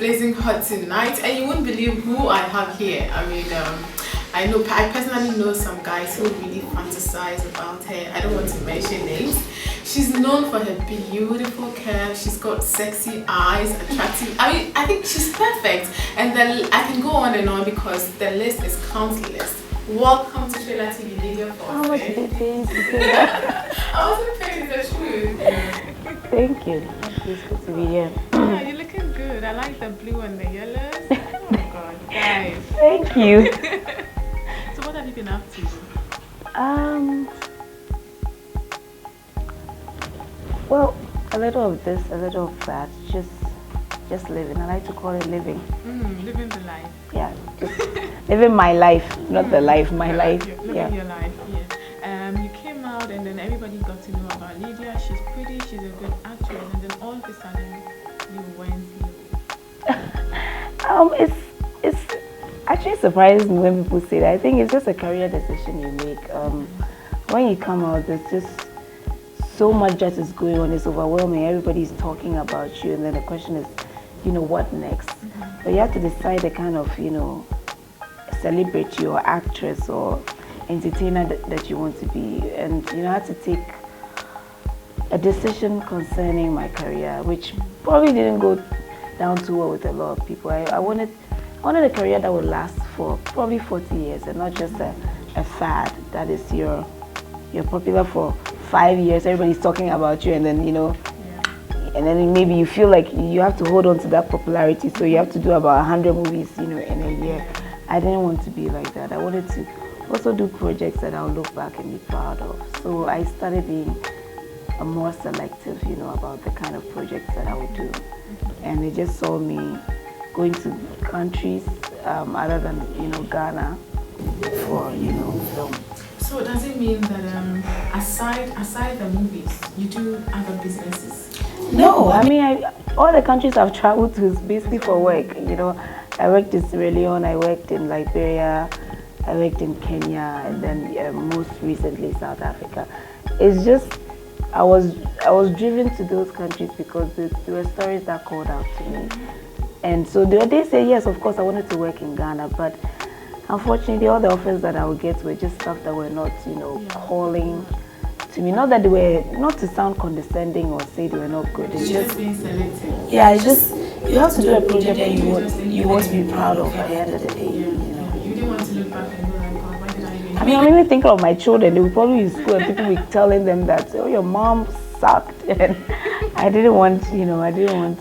blazing hot tonight, and you won't believe who I have here. I mean, I personally know some guys who really fantasize about her. I don't want to mention names. She's known for her beautiful curves. She's got sexy eyes, attractive. I mean, I think she's perfect. And then I can go on and on because the list is countless. Welcome to Trailer TV, Lydia Forson. How much did you pay to say that? I wasn't paying the truth. Thank you. It's good to be here. Yeah, you're looking good. I like the blue and the yellows. Oh my god, guys. Thank you. So what have you been up to? Well, a little of this, a little of that. Just living. I like to call it living. Living the life. Yeah, just living my life, not the life, my life. Living your life, yes. You came out and then everybody got to know about Lydia. She's pretty, she's a good actress, and then all of a sudden you went low. It's actually surprises me when people say that. I think it's just a career decision you make. When you come out, there's just so much that is going on. It's overwhelming. Everybody's talking about you, and then the question is, what next? But you have to decide the kind of, celebrity or actress or entertainer that you want to be. And, I had to take a decision concerning my career, which probably didn't go down too well with a lot of people. I wanted a career that would last for probably 40 years and not just a fad that is you're popular for 5 years, everybody's talking about you, and then, and then maybe you feel like you have to hold on to that popularity, so you have to do about 100 movies, in a year. I didn't want to be like that. I wanted to also do projects that I'll look back and be proud of. So I started being more selective, about the kind of projects that I would do. And they just saw me going to countries other than, Ghana for, film. So does it mean that aside the movies, you do other businesses? No, I mean, all the countries I've traveled to is basically for work. I worked in Sierra Leone, I worked in Liberia, I worked in Kenya, and then most recently South Africa. It's just I was driven to those countries because there were stories that called out to me, and so they say yes, of course I wanted to work in Ghana, but unfortunately all the offers that I would get were just stuff that were not calling to me. Not that they were, not to sound condescending or say they were not good. It's just being selective. Yeah, it's just you have to do a project that you want to be proud of at the end of the day. You didn't want to look back and go like, God, why did I even? I mean, I'm even thinking of my children. They would probably be in school and people would be telling them that, oh, your mom sucked, and I didn't want. Oh, that's good.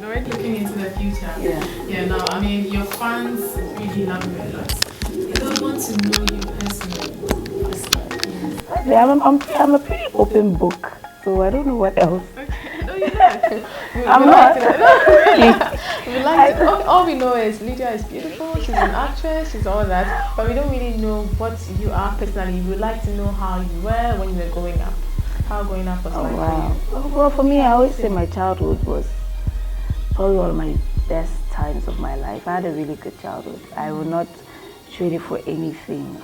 Already looking into the future. Yeah. Now, I mean, your fans really love you a lot. They don't want to know you personally. I'm a pretty open book, so I don't know what else. No, you're not. I'm not. Really. All we know is Lydia is beautiful, she's an actress, she's all that, but we don't really know what you are personally. We would like to know how you were when you were growing up. How growing up was like for you. Well, for me, I always say my childhood was probably one of my best times of my life. I had a really good childhood. I would not trade it for anything.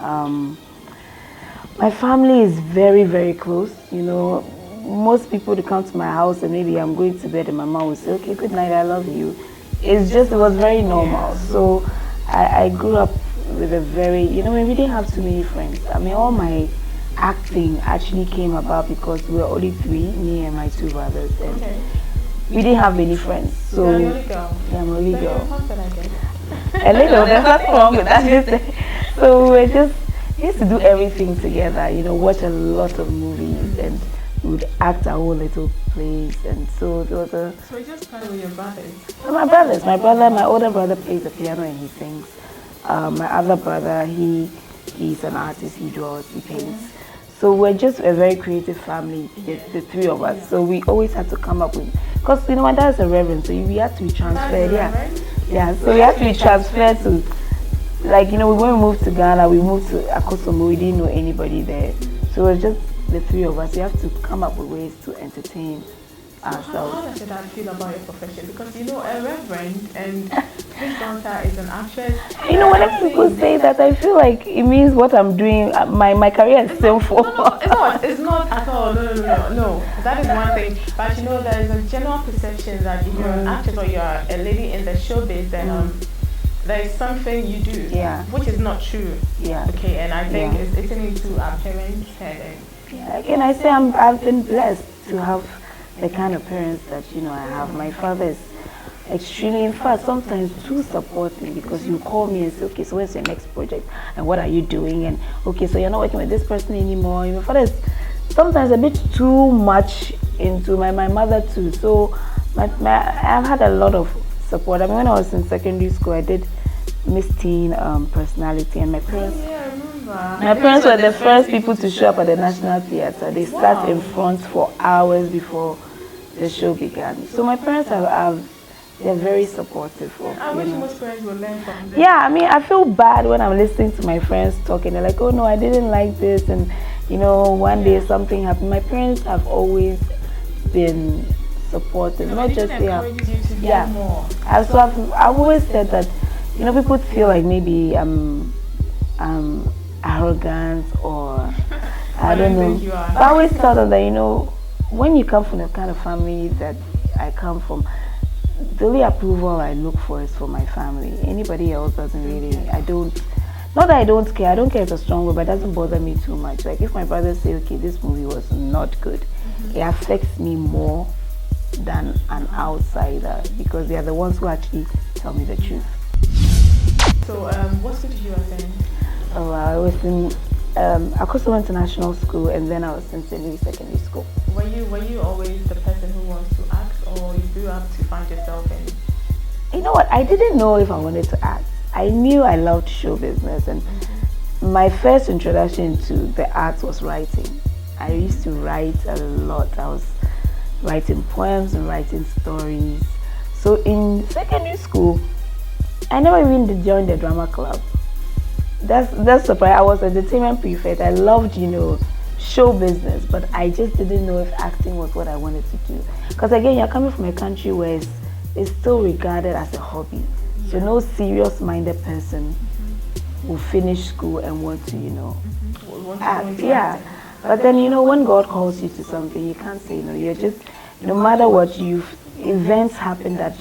My family is very, very close. Most people would come to my house and maybe I'm going to bed and my mom would say, okay, good night, I love you. It was very normal. So I grew up with a very, we didn't have too many friends. I mean, all my acting actually came about because we were only three, me and my two brothers. And we didn't have many friends. So you're the only girl. Yeah, I'm a only girl. A little, there's nothing wrong with that. So we used to do everything together, watch a lot of movies, and we would act our own little plays, and so there was a... So you just started with your brothers? My older brother plays the piano and he sings. My other brother, he's an artist, he draws, he paints. So we're just a very creative family, the three of us. So we always had to come up with... Because, my dad's a reverend, so we had to be transferred, so we had to be transferred to... Like, when we moved to Ghana, we moved to Akosomo, we didn't know anybody there. So it was just the three of us. You have to come up with ways to entertain ourselves. How does your dad feel about your profession? Because you know, a reverend and his daughter is an actress. You know, whenever people say that, I feel like it means what I'm doing, my career is sinful. It's not at all. No. That is one thing. But you know, there is a general perception that if you're an actress or you're a lady in the showbiz, then there is something you do, which is not true. Yeah. Okay, and I think it's eating into our parents' head. Again, I say I've been blessed to have the kind of parents that I have. My father is extremely, in fact, sometimes too supporting, because you call me and say, okay, so where's your next project and what are you doing, and okay, so you're not working with this person anymore. My father is sometimes a bit too much into my mother too. So I've had a lot of support. I mean, when I was in secondary school, I did Miss Teen personality, and my parents. My parents were the first people to show up at the National Theatre. They sat in front for hours before the show began. So my parents they're very supportive of. I wish most parents would learn from them. Yeah, I mean, I feel bad when I'm listening to my friends talking. They're like, oh no, I didn't like this, and one day something happened. My parents have always been supportive, not just more. So I've always said that, people feel like maybe I'm arrogant or I don't know. But I always tell them that when you come from the kind of family that I come from, the only approval I look for is for my family. Anybody else doesn't really. Not that I don't care. I don't care, it's a strong word, but it doesn't bother me too much. Like if my brother say, okay, this movie was not good, it affects me more than an outsider, because they are the ones who actually tell me the truth. So, what school did you attend? Oh, I was in Akoso International School, and then I was in St. Louis Secondary School. Were you always the person who wants to act, or you grew up to find yourself in? You know what? I didn't know if I wanted to act. I knew I loved show business, and my first introduction to the arts was writing. I used to write a lot. I was writing poems and writing stories. So in secondary school, I never even joined the drama club. That's surprising. I was entertainment prefect. I loved, show business, but I just didn't know if acting was what I wanted to do. Because again, you're coming from a country where it's still regarded as a hobby. So no serious-minded person will finish school and want to, act. Yeah. But then, when God calls you to something, you can't say no. You're just, no matter what, events happen that,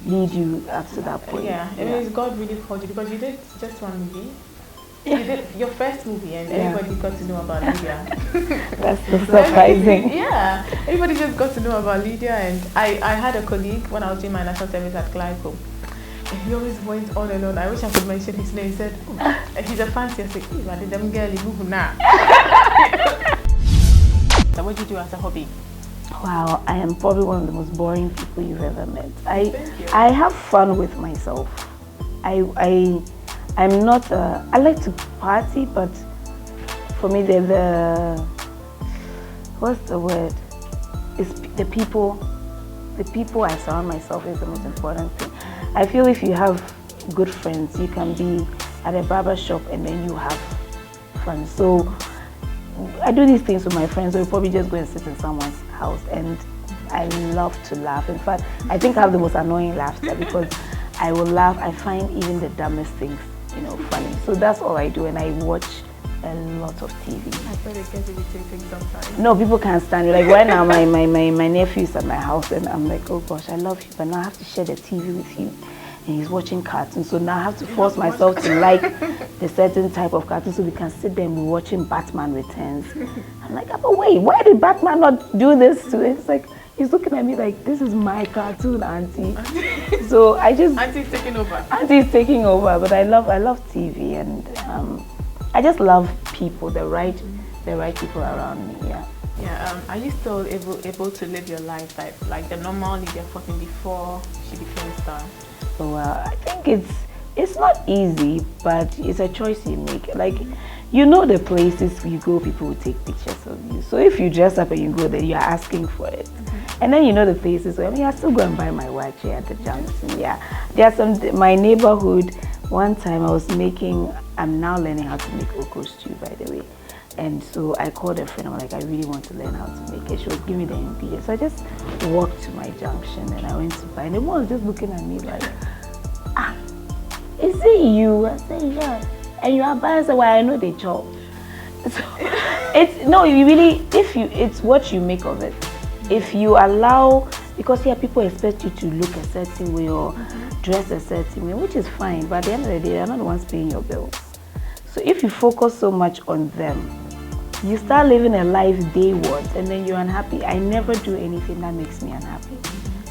lead you up to that point. Yeah, I mean, God really called you, because you did just one movie. You did your first movie, and everybody got to know about Lydia. That's so surprising. Yeah, everybody just got to know about Lydia, and I had a colleague when I was doing my national service at Glyco. He always went on and on. I wish I could mention his name. He said, he's a fancy. I said, I did them girl, move now. So what do you do as a hobby? Wow, I am probably one of the most boring people you've ever met. I have fun with myself. I'm not, I like to party, but for me, what's the word? It's the people I surround myself is the most important thing. I feel if you have good friends, you can be at a barber shop and then you have fun. So I do these things with my friends, so we'll probably just go and sit in someone's house, and I love to laugh. In fact, I think I have the most annoying laughter, because I will laugh. I find even the dumbest things, funny. So that's all I do, and I watch a lot of TV. I bet it gets irritating sometimes. No, people can't stand it. Like right now, my nephew is at my house, and I'm like, oh gosh, I love you, but now I have to share the TV with you. And he's watching cartoons, so now I have to force myself to like a certain type of cartoon, so we can sit there and be watching Batman Returns. I'm like, but wait, why did Batman not do this to it? It's like, he's looking at me like, this is my cartoon, Auntie. So I just... Auntie's taking over. Auntie's taking over, but I love TV, and I just love people, the right people around me, yeah. Yeah, are you still able to live your life like the normal Lydia Forson before she became a star? Well, I think it's not easy, but it's a choice you make. Like, the places you go, people will take pictures of you. So if you dress up and you go there, you're asking for it. And then the places where, I still go and buy my watch here at the junction. Yeah, there's my neighborhood. One time I'm now learning how to make oko stew, by the way. And so I called a friend. I'm like, I really want to learn how to make it. She was giving me the ingredients. So I just walked to my junction and I went to buy. And the woman was just looking at me like, is it you? I said, yeah. And you are buying? I said, well, I know they chop. So it's no, you really, it's what you make of it. If you allow, because people expect you to look a certain way or dress a certain way, which is fine. But at the end of the day, they're not the ones paying your bills. So if you focus so much on them, you start living a life they want, and then you're unhappy. I never do anything that makes me unhappy.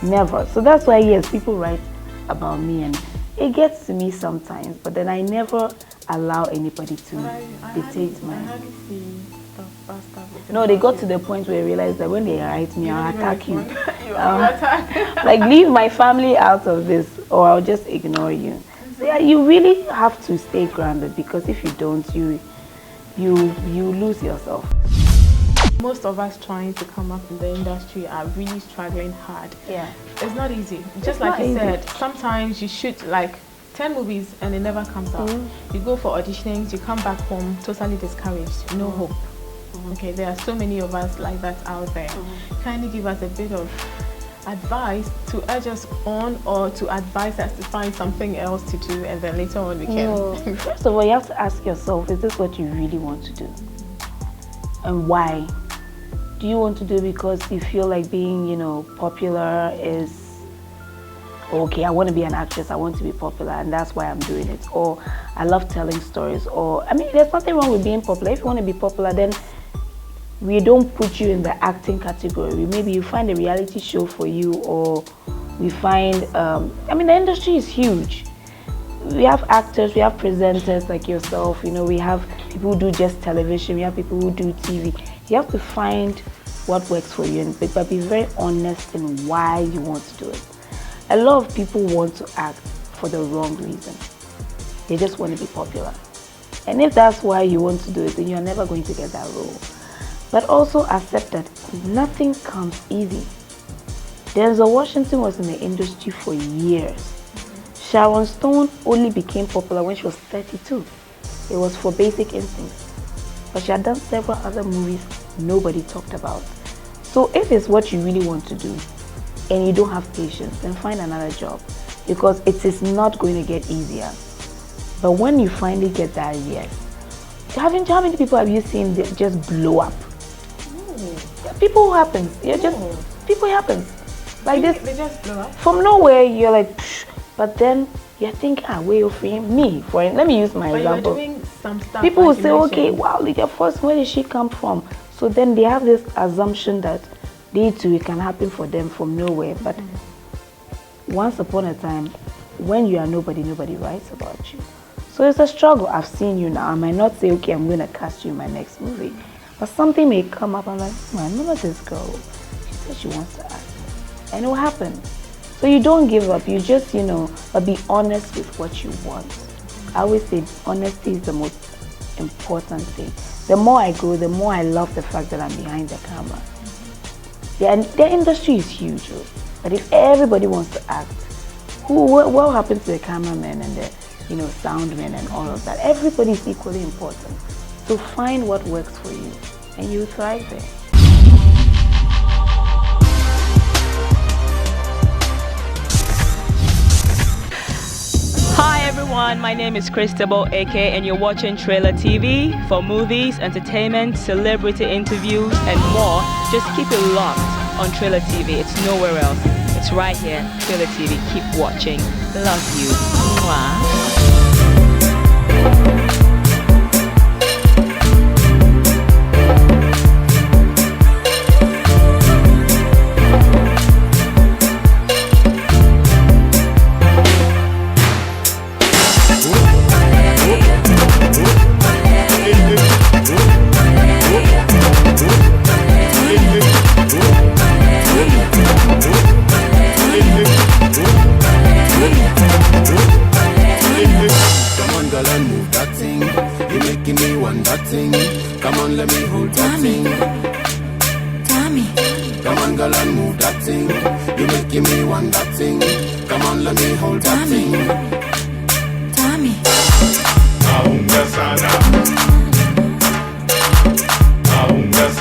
Never. So that's why, yes, people write about me, and it gets to me sometimes, but then I never allow anybody to dictate my... No, they got to the point where I realized that when they write me, I'll attack you. Like, leave my family out of this, or I'll just ignore you. So yeah, you really have to stay grounded, because if you don't, you lose yourself. Most of us trying to come up in the industry are really struggling hard. Yeah, it's not easy. Just like you said, sometimes you shoot like 10 movies and it never comes out. You go for auditionings, you come back home totally discouraged, no hope. Okay, there are so many of us like that out there. Kindly give us a bit of advice to urge us on, or to advise us to find something else to do, and then later on we can. First of all, you have to ask yourself, is this what you really want to do? And why? Do you want to do it because you feel like being, popular is okay? I want to be an actress, I want to be popular, and that's why I'm doing it. Or I love telling stories. Or, I mean, there's nothing wrong with being popular. If you want to be popular, then we don't put you in the acting category. Maybe you find a reality show for you, or we find, the industry is huge. We have actors, we have presenters like yourself, we have people who do just television, we have people who do TV. You have to find what works for you, but be very honest in why you want to do it. A lot of people want to act for the wrong reason. They just want to be popular. And if that's why you want to do it, then you're never going to get that role. But also accept that nothing comes easy. Denzel Washington was in the industry for years. Sharon Stone only became popular when she was 32. It was for Basic Instincts. But she had done several other movies nobody talked about. So if it's what you really want to do and you don't have patience, then find another job, because it is not going to get easier. But when you finally get that yes, how many people have you seen just blow up? Yeah, people happens. People happens. Like this. They just blow up. From nowhere, you're like, psh, but then you think, where you frame me? Let me use my example. You're doing some stuff people will say, okay, wow, Lydia Forson, where did she come from? So then they have this assumption that it can happen for them from nowhere. But once upon a time, when you are nobody, nobody writes about you. So it's a struggle. I've seen you now. I might not say, okay, I'm going to cast you in my next movie. But something may come up. I'm like, I remember this girl. She said she wants to act. And it will happen. So you don't give up. You just, but be honest with what you want. I always say honesty is the most important thing. The more I grow, the more I love the fact that I'm behind the camera. Yeah, and the industry is huge. But if everybody wants to act, what happens to the cameraman and the soundmen and all of that? Everybody is equally important. So find what works for you, and you thrive there. Hi everyone, my name is Christabel AK, and you're watching Trailer TV. For movies, entertainment, celebrity interviews, and more, just keep it locked on Trailer TV. It's nowhere else. It's right here, Trailer TV. Keep watching. Love you. Mwah. Come on, let me hold that thing. Come on, girl, and move that thing. You're making me want that thing. Come on, let me hold that thing. Tommy.